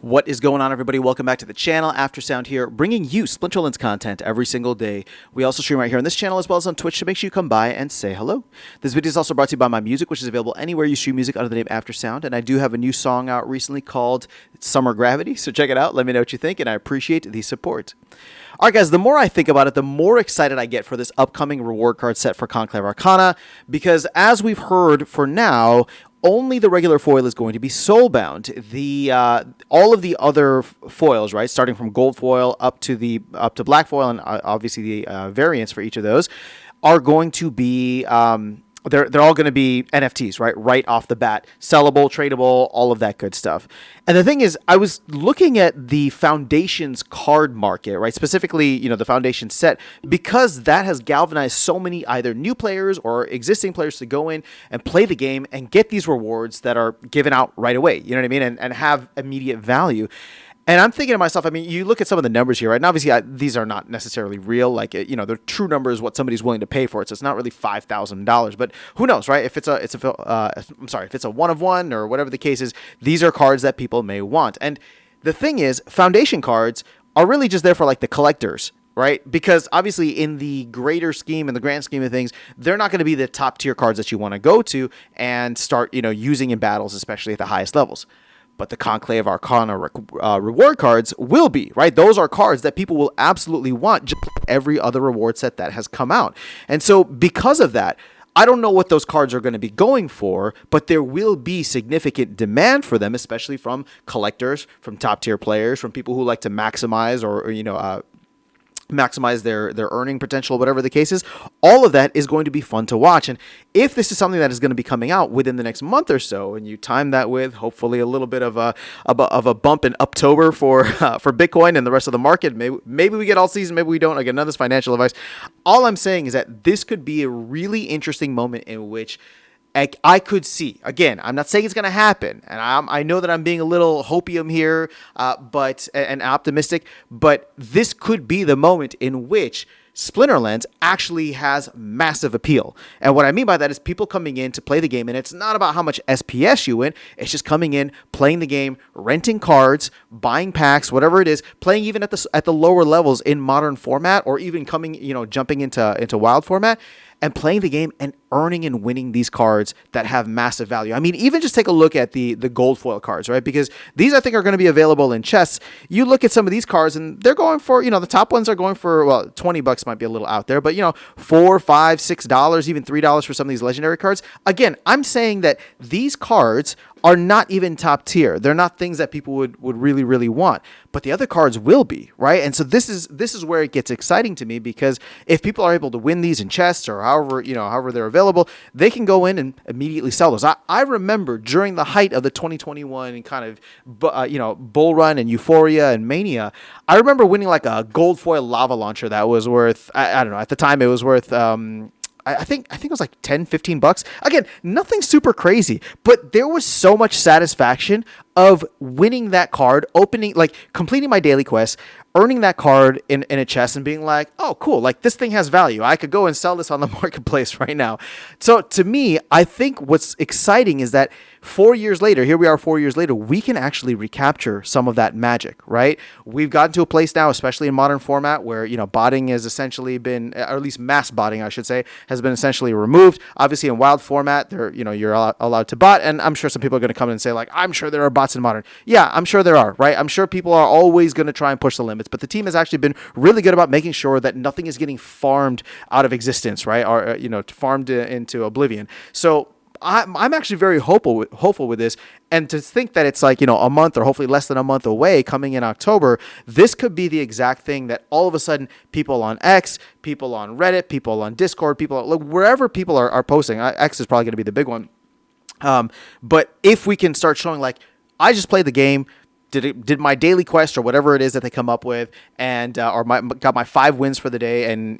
What is going on, everybody? Welcome back to the channel. Aftersound here, bringing you Splinterlands content every single day. We also stream right here on this channel as well as on Twitch, so make sure you come by and say hello. This video is also brought to you by My Music, which is available anywhere you stream music under the name Aftersound, and I do have a new song out recently called Summer Gravity, so check it out. Let me know what you think, and I appreciate the support. All right, guys, the more I think about it, the more excited I get for this upcoming reward card set for Conclave Arcana, because as we've heard for now, only the regular foil is going to be soulbound. All of the other foils, right, starting from gold foil up to black foil, and obviously the variants for each of those, are going to be they're all going to be NFTs, right off the bat, sellable, tradable, all of that good stuff. And the thing is, I was looking at the Foundation's card market, right, specifically, the Foundation set, because that has galvanized so many either new players or existing players to go in and play the game and get these rewards that are given out right away, you know what I mean, and have immediate value. And I'm thinking to myself, I mean, you look at some of the numbers here, right? And obviously, these are not necessarily real. Like, the true number is what somebody's willing to pay for it. So it's not really $5,000. But who knows, right? If it's a one of one or whatever the case is, these are cards that people may want. And the thing is, Foundation cards are really just there for like the collectors, right? Because obviously, in the greater scheme, in the grand scheme of things, they're not going to be the top tier cards that you want to go to and start, using in battles, especially at the highest levels. But the Conclave Arcana reward cards will be, right? Those are cards that people will absolutely want, just like every other reward set that has come out. And so because of that, I don't know what those cards are going to be going for, but there will be significant demand for them, especially from collectors, from top tier players, from people who like to maximize or maximize their earning potential, whatever the case is. All of that is going to be fun to watch. And if this is something that is going to be coming out within the next month or so, and you time that with hopefully a little bit of a bump in October for Bitcoin and the rest of the market, maybe we get all season, maybe we don't. Again, none of this financial advice. All I'm saying is that this could be a really interesting moment in which I could see, again, I'm not saying it's going to happen, and I know that I'm being a little hopium here, and optimistic, but this could be the moment in which Splinterlands actually has massive appeal. And what I mean by that is people coming in to play the game, and it's not about how much SPS you win, it's just coming in, playing the game, renting cards, buying packs, whatever it is, playing even at the lower levels in modern format, or even jumping into wild format, and playing the game and earning and winning these cards that have massive value. I mean, even just take a look at the gold foil cards, right? Because these, I think, are going to be available in chests. You look at some of these cards, and they're going for, the top ones are going for, well, $20 might be a little out there, but, $4, $5, $6, even $3 for some of these legendary cards. Again, I'm saying that these cards are not even top tier. They're not things that people would really, really want, but the other cards will be, right? And so this is where it gets exciting to me, because if people are able to win these in chests or however they're available, they can go in and immediately sell those. I remember during the height of the 2021 kind of bull run and euphoria and mania, I remember winning like a gold foil lava launcher that was worth, I don't know, at the time it was worth I think it was like $10-15. Again, nothing super crazy, but there was so much satisfaction of winning that card, completing my daily quest, earning that card in a chest, and being like, oh, cool, like this thing has value. I could go and sell this on the marketplace right now. So to me, I think what's exciting is that 4 years later, here we are 4 years later, we can actually recapture some of that magic, right? We've gotten to a place now, especially in modern format, where, botting has essentially been, or at least mass botting, I should say, has been essentially removed. Obviously in wild format, you're allowed to bot, and I'm sure some people are going to come in and say, like, I'm sure there are bots in modern. Yeah, I'm sure there are, right? I'm sure people are always going to try and push the limits, but the team has actually been really good about making sure that nothing is getting farmed out of existence, right? Or, farmed into oblivion. So I'm actually very hopeful with this, and to think that it's like, a month or hopefully less than a month away, coming in October, this could be the exact thing that all of a sudden people on X, people on Reddit, people on Discord, wherever people are posting, X is probably going to be the big one. But if we can start showing, like, I just played the game, did my daily quest or whatever it is that they come up with, and got my 5 wins for the day, and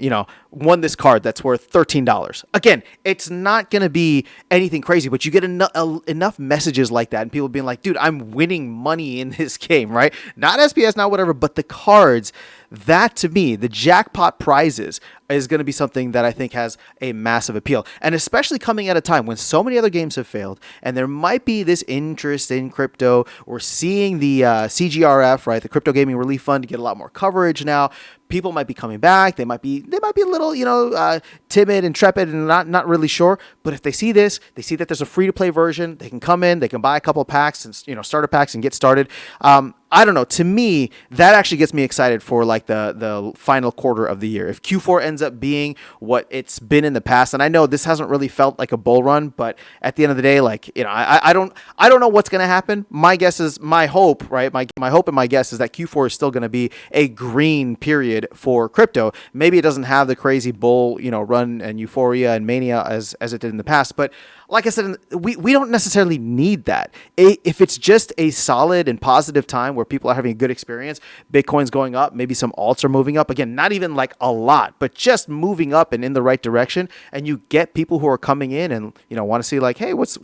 won this card that's worth $13. Again, it's not going to be anything crazy, but you get enough messages like that, and people being like, dude, I'm winning money in this game, right? Not SPS, not whatever, but the cards that to me, the jackpot prizes is going to be something that I think has a massive appeal. And especially coming at a time when so many other games have failed and there might be this interest in crypto. We're seeing the CGRF, right, the Crypto Gaming Relief Fund, get a lot more coverage now. People might be coming back. They might be a little, timid and trepid and not really sure. But if they see this, they see that there's a free to play version. They can come in, they can buy a couple of packs and starter packs and get started. I don't know. To me, that actually gets me excited for like the final quarter of the year. If Q4 ends up being what it's been in the past, and I know this hasn't really felt like a bull run, but at the end of the day, I don't know what's going to happen. My guess is my hope, right? My hope and my guess is that Q4 is still going to be a green period for crypto. Maybe it doesn't have the crazy bull, run and euphoria and mania as it did in the past, but like I said, we don't necessarily need that. If it's just a solid and positive time where people are having a good experience, Bitcoin's going up, maybe some alts are moving up. Again, not even like a lot, but just moving up and in the right direction. And you get people who are coming in and want to see like, hey, what's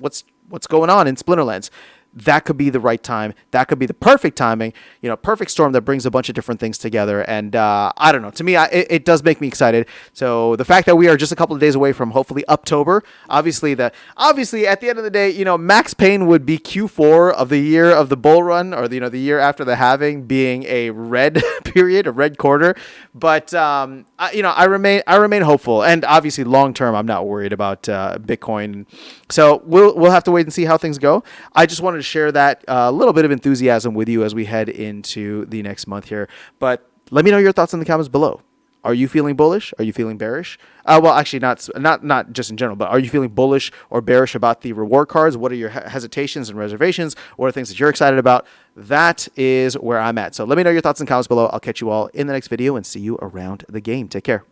going on in Splinterlands? That could be the right time. That could be the perfect timing, perfect storm that brings a bunch of different things together. And I don't know. To me, it does make me excited. So the fact that we are just a couple of days away from hopefully October, obviously at the end of the day, max pain would be Q4 of the year of the bull run, or the year after the halving being a red period, a red quarter. But I remain hopeful, and obviously long term, I'm not worried about Bitcoin. So we'll have to wait and see how things go. I just wanted to share that little bit of enthusiasm with you as we head into the next month here. But let me know your thoughts in the comments below. Are you feeling bullish? Are you feeling bearish? Well, actually, not just in general, but are you feeling bullish or bearish about the reward cards? What are your hesitations and reservations? What are things that you're excited about? That is where I'm at. So let me know your thoughts in the comments below. I'll catch you all in the next video and see you around the game. Take care.